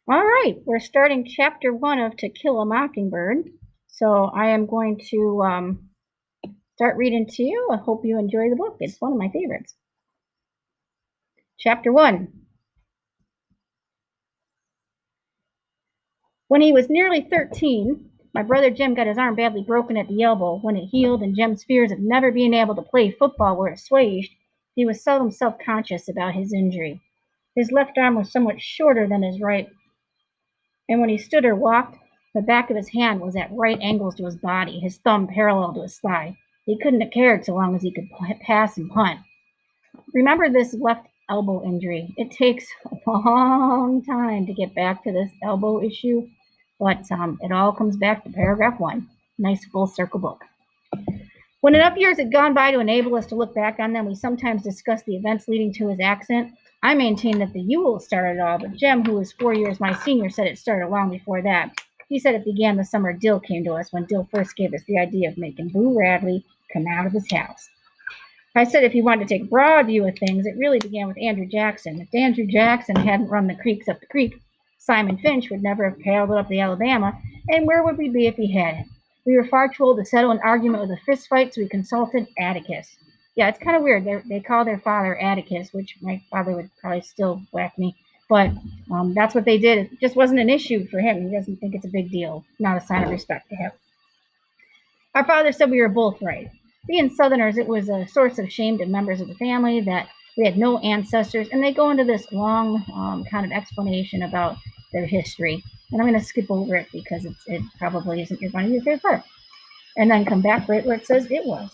All right, we're starting chapter 1 of To Kill a Mockingbird. So I am going to start reading to you. I hope you enjoy the book. It's one of my favorites. Chapter 1. When he was nearly 13, my brother Jim got his arm badly broken at the elbow. When it healed and Jim's fears of never being able to play football were assuaged, he was seldom self-conscious about his injury. His left arm was somewhat shorter than his right, and when he stood or walked, the back of his hand was at right angles to his body, his thumb parallel to his thigh. He couldn't have cared so long as he could pass and punt. Remember this left elbow injury. It takes a long time to get back to this elbow issue, but it all comes back to paragraph 1. Nice full circle book. When enough years had gone by to enable us to look back on them, we sometimes discussed the events leading to his accident. I maintain that the Yule started it all, but Jem, who was 4 years my senior, said it started long before that. He said it began the summer Dill came to us, when Dill first gave us the idea of making Boo Radley come out of his house. I said if he wanted to take a broad view of things, it really began with Andrew Jackson. If Andrew Jackson hadn't run the creeks up the creek, Simon Finch would never have paddled up the Alabama, and where would we be if he had? We were far too old to settle an argument with a fist fight, so we consulted Atticus. Yeah, it's kind of weird. They call their father Atticus, which my father would probably still whack me. But that's what they did. It just wasn't an issue for him. He doesn't think it's a big deal. Not a sign of respect to him. Our father said we were both right. Being Southerners, it was a source of shame to members of the family that we had no ancestors, and they go into this long kind of explanation about their history. And I'm going to skip over it because it probably isn't your favorite part. And then come back right where it says it was.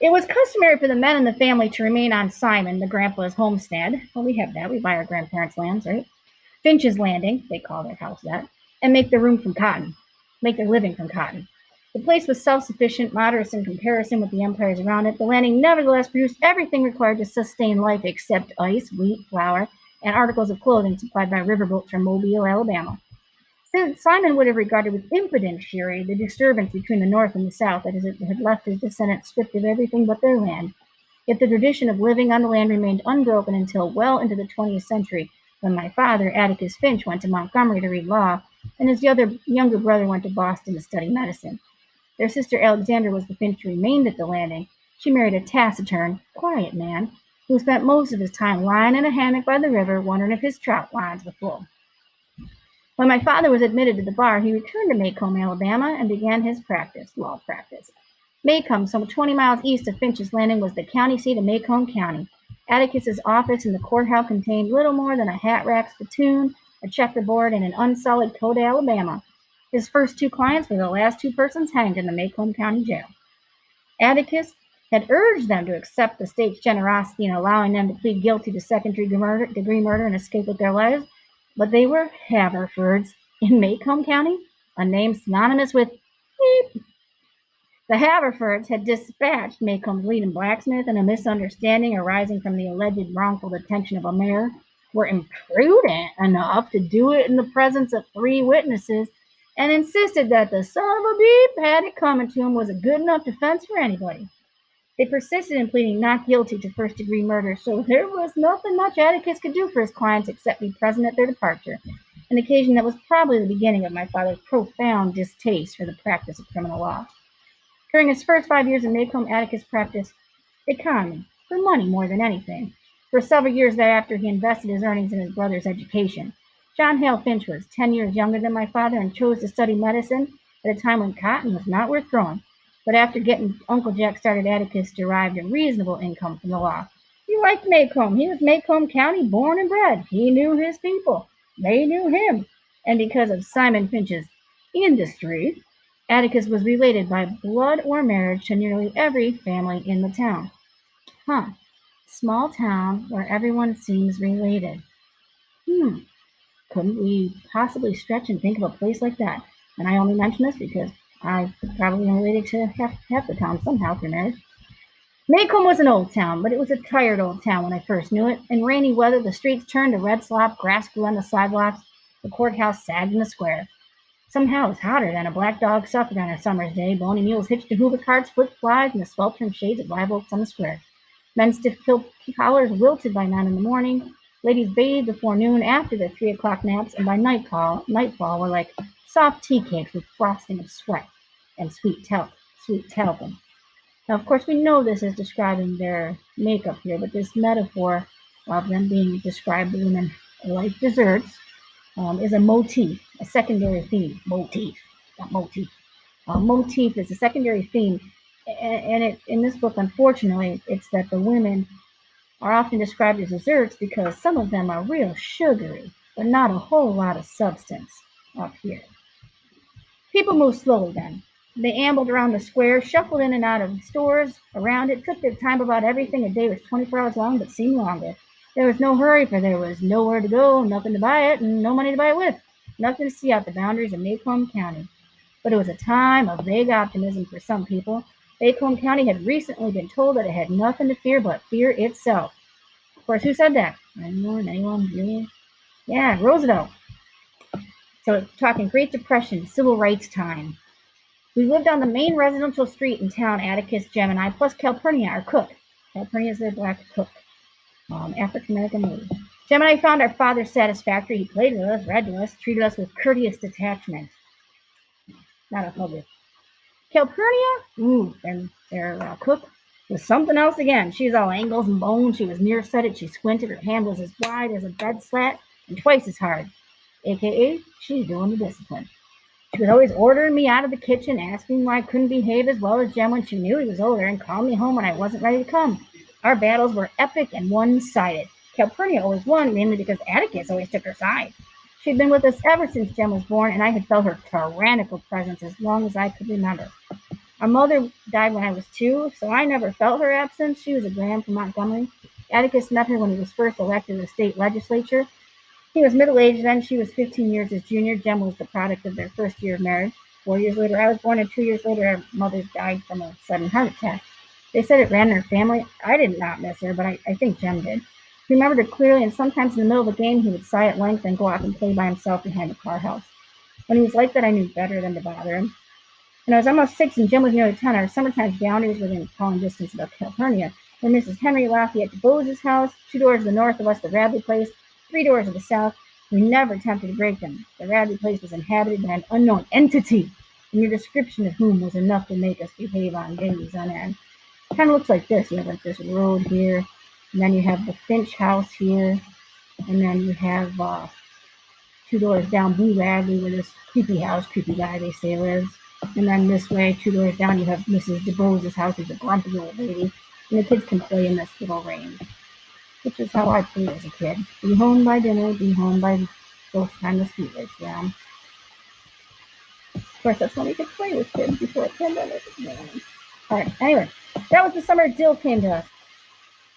It was customary for the men in the family to remain on Simon, the grandpa's homestead. Well, we have that. We buy our grandparents' lands, right? Finch's Landing, they call their house that, and make their living from cotton. The place was self-sufficient, modest in comparison with the empires around it. The landing nevertheless produced everything required to sustain life except ice, wheat, flour, and articles of clothing supplied by riverboats from Mobile, Alabama. Since Simon would have regarded with impotent fury the disturbance between the North and the South, that is, it had left his descendants stripped of everything but their land. Yet the tradition of living on the land remained unbroken until well into the 20th century, when my father, Atticus Finch, went to Montgomery to read law, and his younger brother went to Boston to study medicine. Their sister Alexandra was the Finch who remained at the landing. She married a taciturn, quiet man who spent most of his time lying in a hammock by the river, wondering if his trout lines were full. When my father was admitted to the bar, he returned to Macomb, Alabama, and began his law practice. Macomb, some 20 miles east of Finch's Landing, was the county seat of Macomb County. Atticus's office in the courthouse contained little more than a hat rack spittoon, a checkerboard, and an unsullied code of Alabama. His first 2 clients were the last 2 persons hanged in the Macomb County Jail. Atticus had urged them to accept the state's generosity in allowing them to plead guilty to second-degree murder and escape with their lives, but they were Haverfords in Macomb County, a name synonymous with beep. The Haverfords had dispatched Macomb's leading blacksmith, and a misunderstanding arising from the alleged wrongful detention of a mayor were imprudent enough to do it in the presence of 3 witnesses and insisted that the son of a beep had it coming to him was a good enough defense for anybody. They persisted in pleading not guilty to first-degree murder, so there was nothing much Atticus could do for his clients except be present at their departure, an occasion that was probably the beginning of my father's profound distaste for the practice of criminal law. During his first 5 years in Macomb, Atticus practiced economy, for money more than anything. For several years thereafter, he invested his earnings in his brother's education. John Hale Finch was 10 years younger than my father and chose to study medicine at a time when cotton was not worth growing. But after getting Uncle Jack started, Atticus derived a reasonable income from the law. He liked Macomb. He was Macomb County born and bred. He knew his people. They knew him. And because of Simon Finch's industry, Atticus was related by blood or marriage to nearly every family in the town. Small town where everyone seems related. Couldn't we possibly stretch and think of a place like that? And I only mention this because I probably related to half the town somehow through marriage. Macomb was an old town, but it was a tired old town when I first knew it. In rainy weather, the streets turned to red slop, grass grew on the sidewalks, the courthouse sagged in the square. Somehow it was hotter than a black dog suffered on a summer's day. Bony mules hitched to hoover carts, flipped flies, and the sweltering shades of live oaks on the square. Men's stiff collars wilted by 9 in the morning. Ladies bathed before noon after their 3 o'clock naps, and by nightfall were like soft tea cakes with frosting of sweat and sweet talcum. Now, of course, we know this is describing their makeup here, but this metaphor of them being described, the women like desserts, is a motif, a secondary theme. Motif, not motif. Motif is a secondary theme, and in this book, unfortunately, it's that the women are often described as desserts because some of them are real sugary, but not a whole lot of substance up here. People moved slowly then. They ambled around the square, shuffled in and out of stores around it, took their time about everything. A day was 24 hours long, but seemed longer. There was no hurry, for there was nowhere to go, nothing to buy it, and no money to buy it with. Nothing to see out the boundaries of Macomb County. But it was a time of vague optimism for some people. Macomb County had recently been told that it had nothing to fear but fear itself. Of course, who said that? Anyone? Really? Yeah, Roosevelt. So, talking Great Depression, Civil Rights time. We lived on the main residential street in town, Atticus, Jem, and I, plus Calpurnia, our cook. Calpurnia is their black cook, African-American lady. Jem and I found our father satisfactory. He played with us, read to us, treated us with courteous detachment. Not a hugger. Calpurnia, and their cook, was something else again. She was all angles and bones. She was nearsighted. She squinted. Her hand was as wide as a bed slat and twice as hard. AKA, she's doing the discipline. She was always ordering me out of the kitchen, asking why I couldn't behave as well as Jem when she knew he was older, and called me home when I wasn't ready to come. Our battles were epic and one-sided. Calpurnia always won, mainly because Atticus always took her side. She'd been with us ever since Jem was born, and I had felt her tyrannical presence as long as I could remember. Our mother died when I was 2, so I never felt her absence. She was a gram from Montgomery. Atticus met her when he was first elected to the state legislature. He was middle-aged then. She was 15 years his junior. Jem was the product of their first year of marriage. 4 years later, I was born, and 2 years later, our mother died from a sudden heart attack. They said it ran in her family. I did not miss her, but I think Jem did. He remembered her clearly, and sometimes in the middle of a game, he would sigh at length and go off and play by himself behind the car house. When he was like that, I knew better than to bother him. When I was almost 6 and Jem was nearly 10, our summertime boundaries were within calling distance of Calpurnia, where Mrs. Henry Lafayette DeBose's house, 2 doors to the north of us, the Radley place, 3 doors to the south. We never attempted to break them. The Radley place was inhabited by an unknown entity, and your description of whom was enough to make us behave on days on end. It kind of looks like this. You have like this road here, and then you have the Finch house here, and then you have 2 doors down Blue Radley, where this creepy guy they say lives. And then this way, 2 doors down, you have Mrs. DeBose's house, who's a grumpy old lady, and the kids can play in this little range, which is how I played as a kid. Be home by dinner, be home by both time the street lights down. Of course, that's when we could play with kids before the pandemic. Alright, anyway, that was the summer Dill came to us.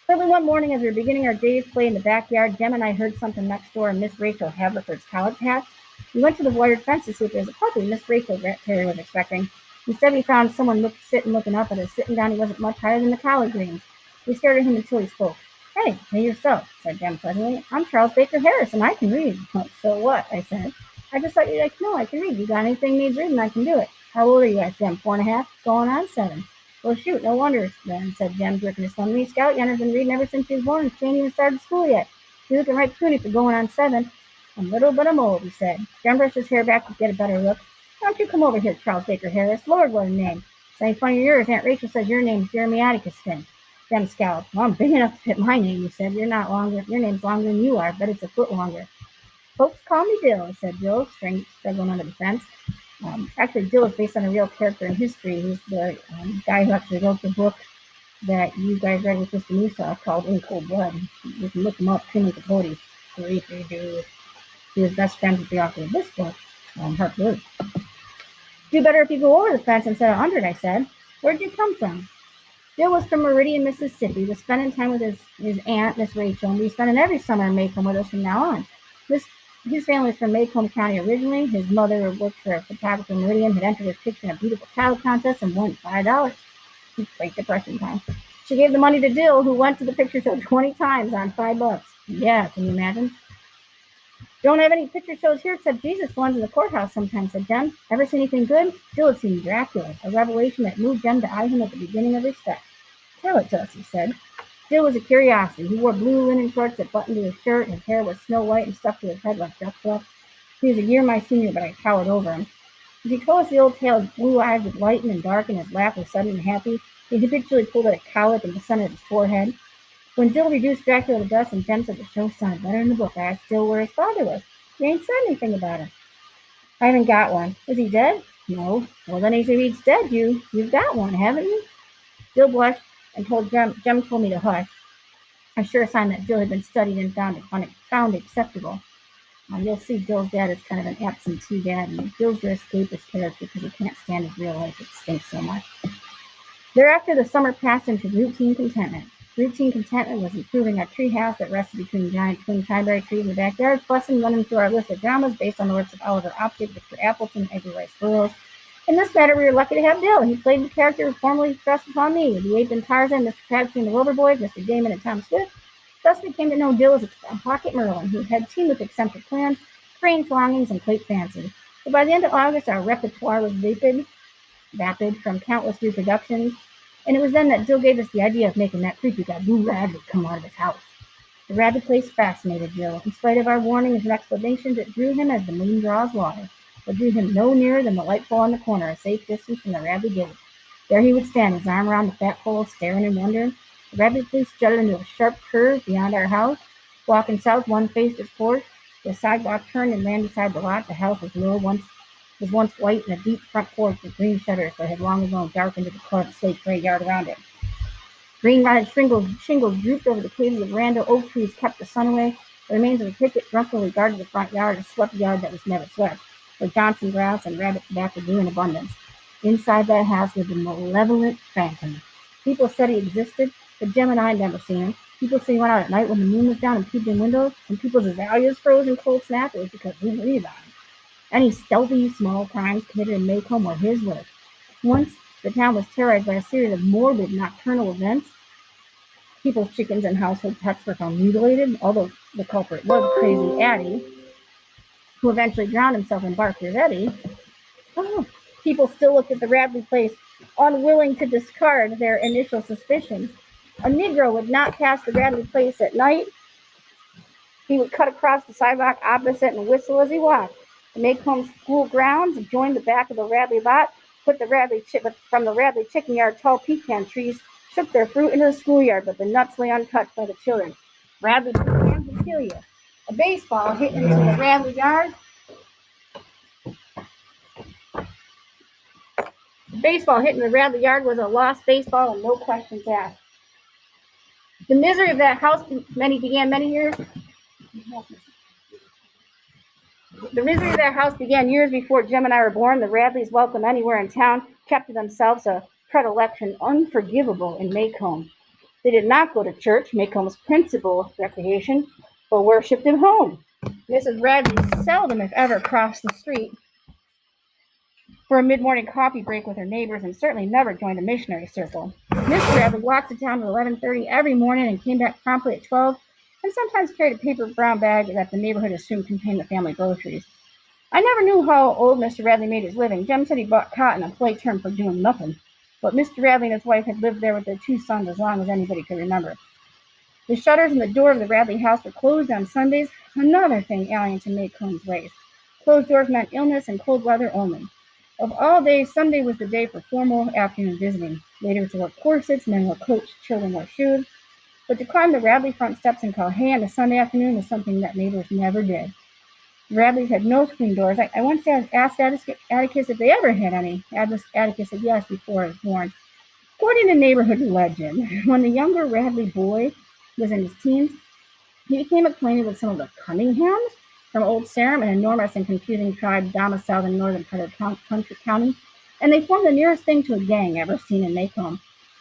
Early one morning, as we were beginning our day's play in the backyard, Jem and I heard something next door in Miss Rachel Haverford's collard patch. We went to the wired fence to see if there was a puppy Miss Rachel Terry was expecting. Instead, we found someone looking up at us. Sitting down, he wasn't much higher than the collard greens. We stared at him until he spoke. Hey yourself, said Jem pleasantly. I'm Charles Baker Harris, and I can read. So what? I said. I just thought you'd like to know I can read. You got anything needs reading, I can do it. How old are you? asked Jem. 4.5, going on 7. Well, shoot, no wonder then, said Jem, jerking his thumb. Scout Yenner's been reading ever since he was born. She ain't even started school yet. You're looking right puny for going on 7. A little bit of mold, he said. Jem brushed his hair back to get a better look. Why don't you come over here, Charles Baker Harris? Lord, what a name. This ain't funny of yours. Aunt Rachel says your name's Jeremy Atticus Finn. Jem scowled. Well, I'm big enough to fit my name, he said. Your name's longer than you are. Bet it's a foot longer. Folks call me Dill, said Dill, struggling under the fence. Actually, Dill is based on a real character in history. He's the guy who actually wrote the book that you guys read with Mr. Musa called In Cold Blood. You can look him up, Truman Capote. Creepy dude. He was best friends with the author of this book, Harp Blue. Do better if you go over the fence instead of under it, I said. Where'd you come from? Dill was from Meridian, Mississippi, was spending time with his aunt, Miss Rachel, and he's spending every summer in Macomb with us from now on. His family is from Macomb County originally. His mother worked for a photographer in Meridian, had entered his picture in a beautiful child contest and won $5. Great Depression time. She gave the money to Dill, who went to the picture show 20 times on $5. Yeah, can you imagine? Don't have any picture shows here except Jesus ones in the courthouse sometimes, said Jem. Ever seen anything good? Dill had seen Dracula, a revelation that moved Jem to eye him at the beginning of respect. Tell it to us, he said. Dill was a curiosity. He wore blue linen shorts that buttoned to his shirt. His hair was snow white and stuck to his head like duck fluff. He was a year my senior, but I towered over him. As he told us the old tale, his blue eyes would lighten and darken, his laugh was sudden and happy. He habitually pulled out a cowlick in the center of his forehead. When Dill reduced Dracula to dust and Jem said the show sounded better in the book, I asked Dill where his father was. He ain't said anything about him. I haven't got one. Is he dead? No. Well, then if he's dead, you've got one, haven't you? Dill blushed and told Jem told me to hush. A sure sign that Dill had been studied and found acceptable. You'll see Dill's dad is kind of an absentee dad, and Dill's your escapist character because he can't stand his real life. It stinks so much. Thereafter, the summer passed into routine contentment. Routine contentment was improving our tree house that rested between giant twin triberry trees in the backyard, plus running through our list of dramas based on the works of Oliver Optic, Victor Appleton, and Edgar Rice Burroughs. In this matter, we were lucky to have Dill. He played the character formerly thrust upon me, the ape and Tarzan, Mr. Crabtree and the Rover Boys, Mr. Damon and Tom Swift. Thus we came to know Dill as a pocket Merlin, who had teamed with eccentric plans, strange longings, and quaint fancy. But by the end of August, our repertoire was vapid from countless reproductions, and it was then that Dill gave us the idea of making that creepy guy Blue Rabbit come out of his house. The rabbit place fascinated Dill. In spite of our warnings and explanations, it drew him as the moon draws water. It drew him no nearer than the light pole on the corner, a safe distance from the rabbit gate. There he would stand, his arm around the fat pole, staring in wonder. The rabbit place jutted into a sharp curve beyond our house. Walking south, one faced its porch. The sidewalk turned and ran beside the lot. The house was low, was once white, and a deep front porch with green shutters that had long ago darkened to the carved slate gray yard around it. Green rotted shingles drooped over the caves of veranda. Oak trees kept the sun away. The remains of a picket drunkenly guarded the front yard, a swept yard that was never swept, where Johnson grass and rabbit tobacco grew in abundance. Inside that house lived a malevolent phantom. People said he existed, but Jem and I had never seen him. People said he went out at night when the moon was down and peeped in windows. When people's azaleas froze in cold snap, it was because we breathed on him. Any stealthy, small crimes committed in Maycomb were his work. Once, the town was terrorized by a series of morbid nocturnal events. People's chickens and household pets were found mutilated, although the culprit was Crazy Addie, who eventually drowned himself in Barker's Eddy. People still looked at the Radley place, unwilling to discard their initial suspicions. A Negro would not pass the Radley place at night. He would cut across the sidewalk opposite and whistle as he walked. The Maycomb school grounds joined the back of the Radley lot. From the Radley chicken yard, tall pecan trees shook their fruit into the schoolyard, but the nuts lay untouched by the children. Radley pecans would kill you. A baseball hit into the Radley yard. The baseball hit in the Radley yard was a lost baseball and no questions asked. The misery of that house began years before Jem and I were born. The Radleys, welcome anywhere in town, kept to themselves a predilection unforgivable in Maycomb. They did not go to church, Maycomb's principal recreation, but worshipped at home. Mrs. Radley seldom, if ever, crossed the street for a mid-morning coffee break with her neighbors, and certainly never joined a missionary circle. Miss Radley walked to town at 11:30 every morning and came back promptly at 12, and sometimes carried a paper brown bag that the neighborhood assumed contained the family groceries. I never knew how old Mr. Radley made his living. Jem said he bought cotton, a polite term for doing nothing. But Mr. Radley and his wife had lived there with their two sons as long as anybody could remember. The shutters and the door of the Radley house were closed on Sundays, another thing alien to Maycomb's ways. Closed doors meant illness and cold weather only. Of all days, Sunday was the day for formal afternoon visiting. Ladies wore corsets, men wore coats, children wore shoes. But to climb the Radley front steps and call hey on a Sunday afternoon was something that neighbors never did. The Radleys had no screen doors. I once asked Atticus if they ever had any. Atticus said yes before I was born. According to neighborhood legend, when the younger Radley boy was in his teens, he became acquainted with some of the Cunninghams from Old Sarum, an enormous and confusing tribe domiciled in northern part of Country County, and they formed the nearest thing to a gang ever seen in Maycomb.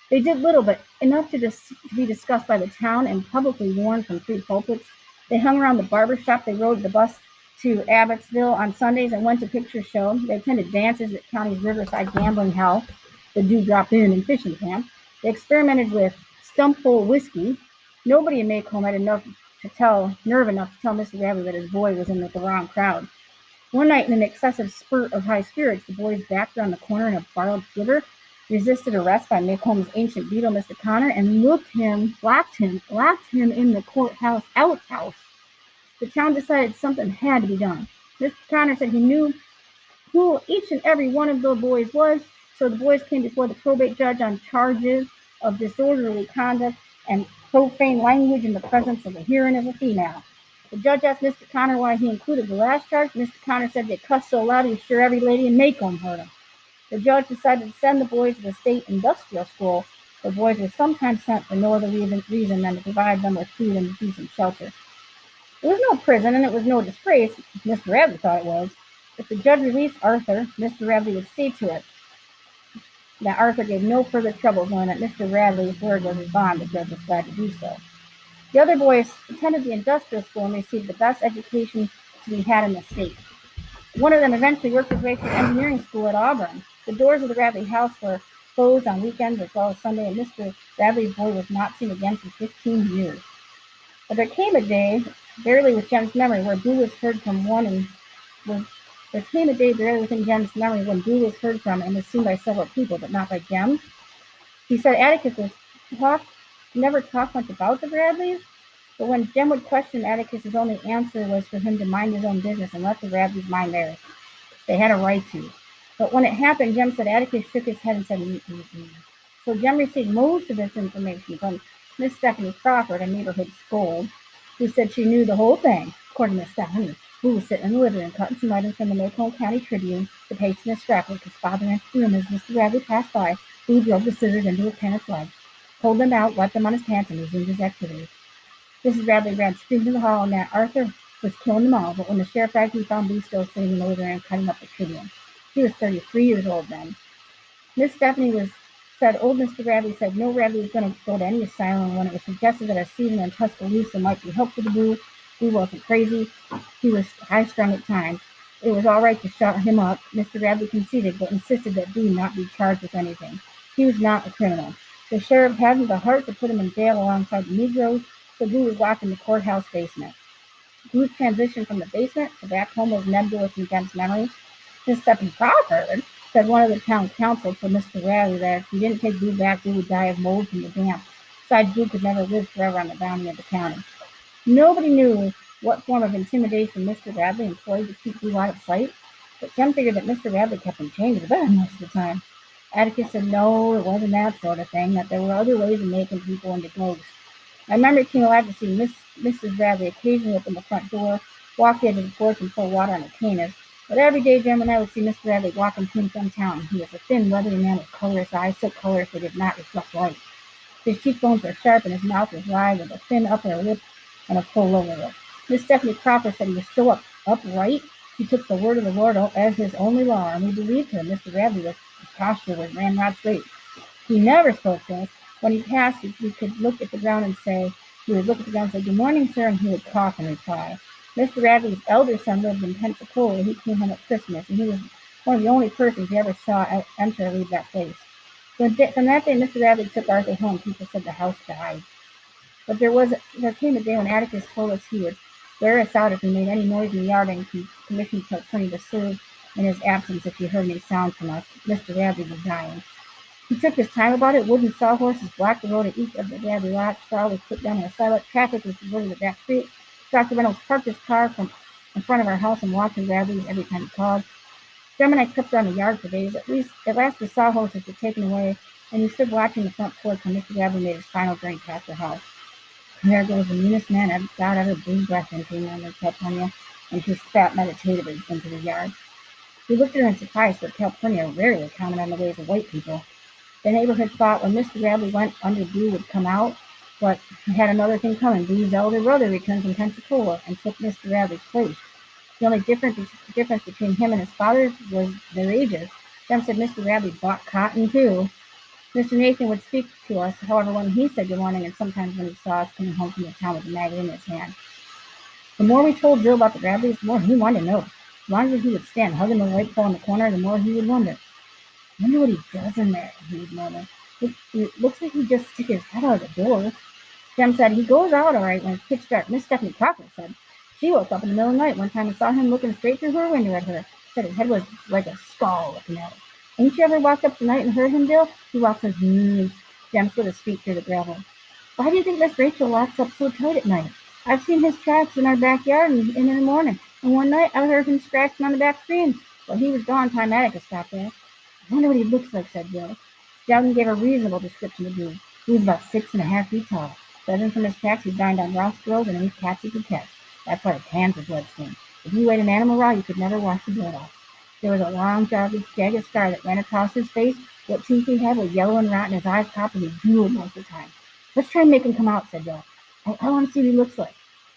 They did little, but enough to be discussed by the town and publicly warned from three pulpits. They hung around the barber shop. They rode the bus to Abbotsville on Sundays and went to picture show. They attended dances at County's Riverside Gambling Hell, the Dewdrop Inn and Fishing Camp. They experimented with stump hole whiskey. Nobody in Maycomb had nerve enough to tell Mr. Radley that his boy was in the wrong crowd. One night, in an excessive spurt of high spirits, the boys backed around the corner in a borrowed flivver resisted arrest by Maycomb's ancient beadle, Mr. Connor, and locked him in the courthouse outhouse. The town decided something had to be done. Mr. Connor said he knew who each and every one of the boys was, so the boys came before the probate judge on charges of disorderly conduct and profane language in the presence of the hearing of a female. The judge asked Mr. Connor why he included the last charge. Mr. Connor said they cussed so loud he was sure every lady in Macomb heard him. The judge decided to send the boys to the state industrial school. The boys were sometimes sent for no other reason than to provide them with food and decent shelter. It was no prison, and it was no disgrace. Mr. Radley thought it was. If the judge released Arthur, Mr. Radley would see to it that Arthur gave no further trouble, knowing that Mr. Radley's word was his bond. The judge was glad to do so. The other boys attended the industrial school and received the best education to be had in the state. One of them eventually worked his way through engineering school at Auburn. The doors of the Radley house were closed on weekends as well as Sunday, and Mr. Radley's boy was not seen again for 15 years. But there came a day, barely with Jem's memory, where Boo was heard from there came a day barely within Jem's memory when Boo was heard from and was seen by several people, but not by Jem. He said Atticus never talked much about the Radleys, but when Jem would question Atticus, his only answer was for him to mind his own business and let the Radleys mind theirs. They had a right to. But when it happened, Jem said Atticus shook his head and said, mm. So Jem received most of this information from Miss Stephanie Crawford, a neighborhood scold, who said she knew the whole thing. According to Miss Stephanie, who was sitting in the living room cutting some items from the Macomb County Tribune to paste in a scrapbook, his father entered the room as Mr. Radley passed by. Boo drove the scissors into his parents' legs, pulled them out, wiped them on his pants, and resumed his activities. Mrs. Radley ran screaming to the hall, and that Arthur was killing them all, but when the sheriff arrived, he found Boo still sitting in the living room cutting up the Tribune. He was 33 years old then. Miss Stephanie said old Mr. Radley said no Radley was going to go to any asylum. When it was suggested that a season in Tuscaloosa might be helpful to Boo, Boo wasn't crazy. He was high-strung at times. It was all right to shut him up. Mr. Radley conceded, but insisted that Boo not be charged with anything. He was not a criminal. The sheriff hadn't the heart to put him in jail alongside the Negroes, so Boo was locked in the courthouse basement. Boo's transition from the basement to back home was nebulous in Jem's memory. Miss Stephanie Crawford said one of the town council told Mr. Radley that if he didn't take Boo back, Boo would die of mold from the damp. Besides, Boo could never live forever on the bounty of the county. Nobody knew what form of intimidation Mr. Radley employed to keep Boo out of sight, but Jem figured that Mr. Radley kept him chained to the bed most of the time. Atticus said no, it wasn't that sort of thing, that there were other ways of making people into ghosts. My memory came alive to see Mrs. Radley occasionally open the front door, walk into the porch, and pour water on a canvas. But every day Jem and I would see Mr. Radley walking to and from town. He was a thin, leathery man with colorless eyes, so colorless they did not reflect light. His cheekbones were sharp and his mouth was wide with a thin upper lip and a full lower lip. Miss Stephanie Crawford said he was so upright he took the word of the Lord as his only law, and we believed him. Mr. Radley, his posture was ramrod straight. He never spoke to us. When he passed, we could look at the ground and say, good morning, sir, and he would cough in reply. Mr. Radley's elder son lived in Pensacola. He came home at Christmas, and he was one of the only persons he ever saw enter or leave that place. From that day, Mr. Radley took Arthur home. People said the house died. But there came a day when Atticus told us he would wear us out if we made any noise in the yard, and commissioned Calpurnia to serve in his absence if he heard any sound from us. Mr. Radley was dying. He took his time about it. Wooden sawhorses blocked the road at each of the Radley lots. Straw was put down in a silent. Traffic was diverted to that street. Dr. Reynolds parked his car in front of our house and walked to Radley's every time he called. Jem and I crept around the yard for days. At last the sawhorses were taken away, and we stood watching the front porch when Mr. Radley made his final journey past the house. And there goes the meanest man God ever breathed breath into, murmured Calpurnia, and she spat meditatively into the yard. We looked at her in surprise, but Calpurnia rarely commented on the ways of white people. The neighborhood thought when Mr. Radley went under, Boo would come out, but he had another thing coming. Boo's elder brother returned from Pensacola and took Mr. Radley's place. The only difference between him and his father was their ages. Jem said Mr. Radley bought cotton, too. Mr. Nathan would speak to us, however, when he said good morning, and sometimes when he saw us coming home from the town with a magazine in his hand. The more we told Jill about the Radleys, the more he wanted to know. As long as he would stand hugging the white pole in the corner, the more he would wonder. I wonder what he does in there, he would murmur. It looks like he just sticks his head out of the door. Jem said he goes out all right when it's pitch dark. Miss Stephanie Crawford said she woke up in the middle of the night one time and saw him looking straight through her window at her. Said his head was like a skull looking at her. Ain't you ever walked up tonight and heard him, Dill? He walks on his knees. Jem slid his feet through the gravel. Why do you think Miss Rachel locks up so tight at night? I've seen his tracks in our backyard and in the morning, and one night I heard him scratching on the back screen. Well, he was gone time Atticus got there. I wonder what he looks like, said Bill. Jowden gave a reasonable description of Boo. He was about 6.5 feet tall. Judging from his tracks, he dined on raw squirrels and any cats he could catch. That's why his hands were blood-stained. If you ate an animal raw, you could never wash the blood off. There was a long, jagged scar that ran across his face. What teeth he had were yellow and rotten. His eyes popped and he drooled most of the time. Let's try and make him come out, said Bill. I want to see what he looks like.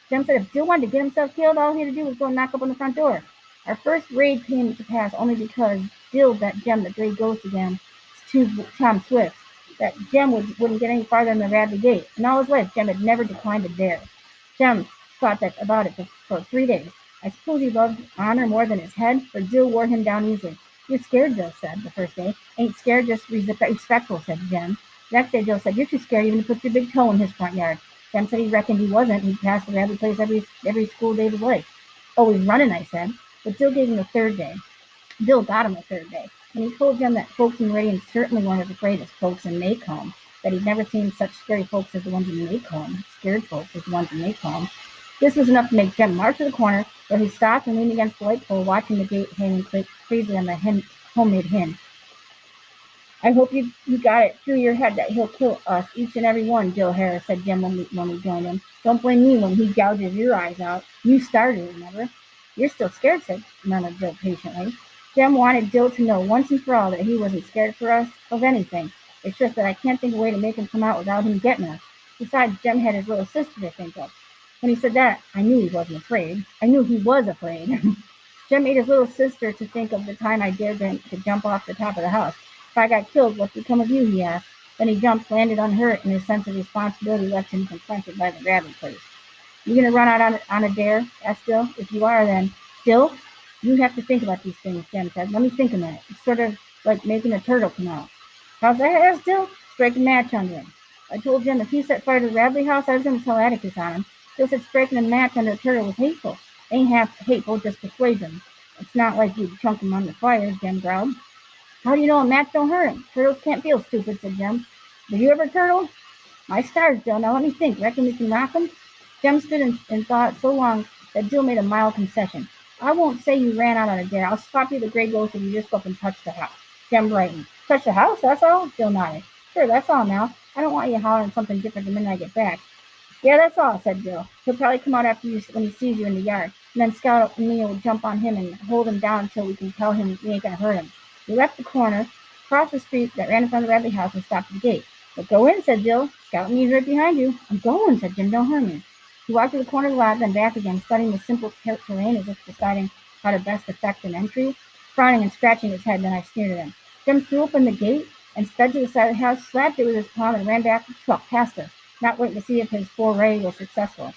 Jem said if Dill wanted to get himself killed, all he had to do was go and knock up on the front door. Our first raid came to pass only because Dill bet Jem the gray ghost again to Tom Swift, that Jem wouldn't get any farther than the Radley gate. In all his life, Jem had never declined a dare. Jem thought about it for 3 days. I suppose he loved honor more than his head, for Dill wore him down easily. You're scared, Dill said the first day. Ain't scared, just respectful, said Jem. The next day, Dill said, you're too scared even to put your big toe in his front yard. Jem said he reckoned he wasn't. He'd passed the Radley place every school day of his life. Oh, he's running, I said. But Dill gave him the third day. Dill got him the third day, and he told Jem that folks in Radiant certainly weren't as afraid as folks in Maycomb, that he'd never seen such scary folks as the ones in Maycomb, scared folks as the ones in Maycomb. This was enough to make Jem march to the corner, where he stopped and leaned against the light pole, watching the gate hanging crazily on the homemade hinge. I hope you got it through your head that he'll kill us, each and every one, Dill Harris, said Jem when we joined him. Don't blame me when he gouges your eyes out. You started it, remember? You're still scared, murmured Dill patiently. Jem wanted Dill to know once and for all that he wasn't scared for us of anything. It's just that I can't think of a way to make him come out without him getting us. Besides, Jem had his little sister to think of. When he said that, I knew he wasn't afraid. I knew he was afraid. Jem made his little sister to think of the time I dared to jump off the top of the house. If I got killed, what'd become of you, he asked. Then he jumped, landed unhurt, and his sense of responsibility left him confronted by the Radley place. You gonna run out on a dare? Asked Dill. If you are, then. Dill, you have to think about these things, Jem said. Let me think a minute. It's sort of like making a turtle come out. How's that? Asked Dill. Strike a match under him. I told Jem if he set fire to the Radley house, I was going to tell Atticus on him. Dill said striking a match under a turtle was hateful. Ain't half hateful, just persuasion. It's not like you'd chunk him on the fire, Jem growled. How do you know a match don't hurt him? Turtles can't feel stupid, said Jem. Did you ever turtle? My stars, Dill. Now let me think. Reckon we can knock him? Jem stood and thought so long that Dill made a mild concession. I won't say you ran out on a dare. I'll spot you the gray ghost if you just go up and touch the house. Jem brightened. Touch the house, that's all? Dill nodded. Sure, that's all now. I don't want you hollering something different the minute I get back. Yeah, that's all, said Dill. He'll probably come out after you when he sees you in the yard. And then Scout and me will jump on him and hold him down until we can tell him we ain't going to hurt him. We left the corner, crossed the street that ran in front of the Radley house, and stopped at the gate. But go in, said Dill. Scout and me's right behind you. I'm going, said Jem. Don't hurt me. He walked to the corner of the lot, then back again, studying the simple terrain as if deciding how to best effect an entry. Frowning and scratching his head, then I sneered at him. Jem threw open the gate and sped to the side of the house, slapped it with his palm, and ran back past us, not waiting to see if his foray was successful.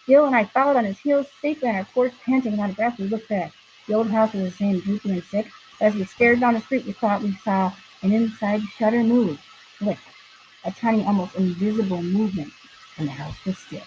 Dill and I followed on his heels, safely on our porch, panting and out of breath. We looked back. The old house was the same, droopy and sick. As we stared down the street, we thought we saw an inside shutter move, flick, a tiny, almost invisible movement, and the house was still.